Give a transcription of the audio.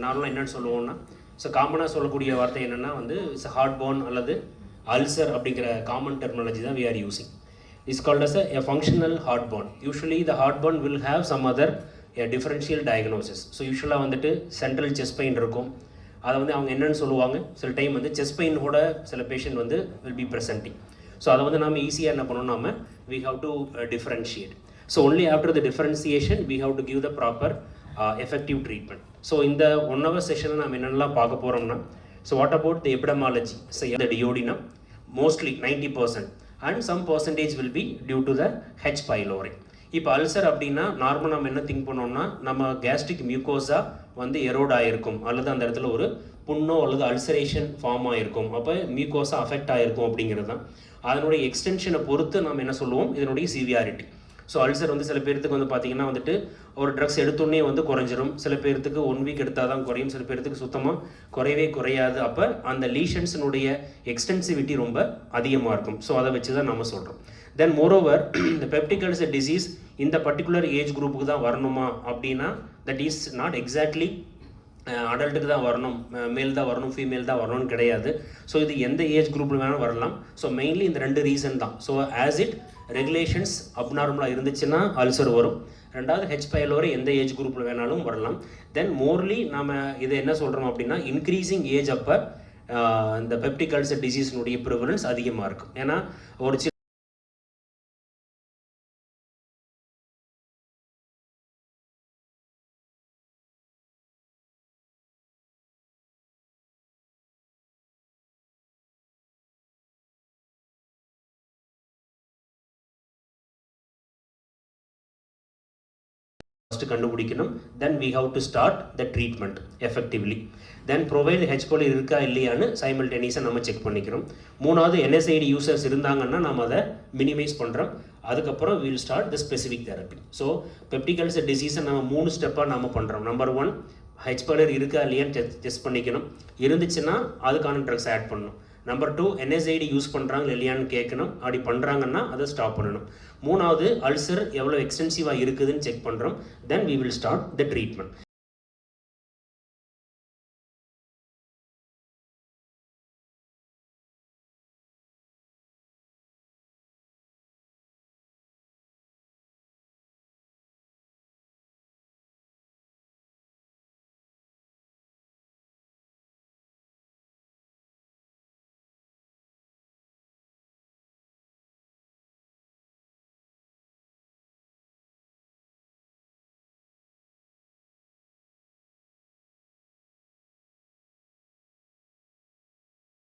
நார்மலாக என்னென்னு சொல்லுவோம்னா, ஸோ காமனாக சொல்லக்கூடிய வார்த்தை என்னென்னா வந்து இட்ஸ் ஹார்ட் போன் அல்லது அல்சர் அப்படிங்கிற காமன் டெர்மினாலஜி தான் we are using. It's called as a functional heartburn. Usually the heartburn will have some other differential diagnosis. So யூஸ்வலாக வந்துட்டு சென்ட்ரல் செஸ்ட் பெயின் இருக்கும். அதை வந்து அவங்க என்னென்னு சொல்லுவாங்க, சில டைம் வந்து செஸ்ட் பெயினோட சில பேஷண்ட் வந்து வில் பி ப்ரெசென்டிங். ஸோ அதை வந்து நம்ம ஈஸியாக என்ன பண்ணணும், நம்ம we have to differentiate. So only after the differentiation we have to give the proper effective treatment. So இந்த 1 hour செஷனில் நம்ம என்னென்னலாம் பார்க்க போகிறோம்னா, so what about the epidemiology, so the duodenum mostly 90% and some percentage will be due to the H. pylori. இப்போ ulcer அப்படின்னா நார்மலாக நம்ம என்ன திங்க் பண்ணோம்னா, நம்ம கேஸ்ட்ரிக் மியூக்கோஸா வந்து எரோட் ஆகிருக்கும் அல்லது அந்த இடத்துல ஒரு புண்ணோ அல்லது அல்சரேஷன் ஃபார்ம் ஆகிருக்கும், அப்போ மியூக்கோஸா அஃபெக்ட் ஆகிருக்கும் அப்படிங்கிறது தான். அதனுடைய எக்ஸ்டென்ஷனை பொறுத்து நம்ம என்ன சொல்லுவோம், இதனுடைய சிவியாரிட்டி. ஸோ அல்சர் வந்து சில பேர்த்துக்கு வந்து பார்த்திங்கன்னா வந்துட்டு ஒரு ட்ரக்ஸ் எடுத்தோடனே வந்து குறைஞ்சிரும், சில பேர்த்துக்கு 1 வீக் எடுத்தால் தான் குறையும், சில பேர்த்துக்கு சுத்தமாக குறையவே குறையாது. அப்போ அந்த லீஷன்ஸினுடைய எக்ஸ்டென்சிவிட்டி ரொம்ப அதிகமாக இருக்கும். ஸோ அதை வச்சு தான் நம்ம சொல்கிறோம். தென் மோரோவர் இந்த பெப்டிக் அல்சர் டிசீஸ் இந்த பர்டிகுலர் ஏஜ் குரூப்புக்கு தான் வரணுமா அப்படின்னா, தட் இஸ் நாட் எக்ஸாக்ட்லி அடல்ட்டுக்கு தான் வரணும், மேல் தான் வரணும், ஃபீமேல் தான் வரணும்னு கிடையாது. ஸோ இது எந்த ஏஜ் குரூப்பில் வேணாலும் வரலாம். ஸோ மெயின்லி இந்த 2 ரீசன் தான். ஸோ ஆஸ் இட் ரெகுலேஷன்ஸ் அப்நார்மலாக இருந்துச்சுன்னா அல்சர் வரும். 2வது H. pylori எந்த ஏஜ் குரூப்பில் வேணாலும் வரலாம். தென் மோர்லி நம்ம இதை என்ன சொல்கிறோம் அப்படின்னா, இன்க்ரீஸிங் ஏஜ் அப்போ இந்த பெப்டிக் அல்சர் டிசீஸினுடைய ப்ரிவலன்ஸ் அதிகமாக இருக்கும். ஏன்னா ஒரு ஃபஸ்ட்டு கண்டுபிடிக்கணும். தென் we have to start the treatment effectively. Then provide H. pylori இருக்கா இல்லையான்னு சைமல்டேனியஸாக நம்ம செக் பண்ணிக்கிறோம். 3வது NSAID யூசர்ஸ் இருந்தாங்கன்னா நம்ம அதை மினிமைஸ் பண்ணுறோம். அதுக்கப்புறம் will start the specific therapy. So peptic ulcer டிசீஸை நம்ம 3 ஸ்டெப்பாக நம்ம பண்ணுறோம். Number 1 H. pylori இருக்கா இல்லையான்னு டெஸ்ட் பண்ணிக்கணும். இருந்துச்சுன்னா அதுக்கான ட்ரக்ஸ் ஆட் பண்ணணும். நம்பர் 2 NSAID யூஸ் பண்ணுறாங்க இல்லையான்னு கேட்கணும். அப்படி பண்ணுறாங்கன்னா அதை ஸ்டாப் பண்ணணும். 3வது அல்சர் எவ்வளோ எக்ஸ்டென்சிவாக இருக்குதுன்னு செக் பண்ணுறோம். தென் we will start the treatment.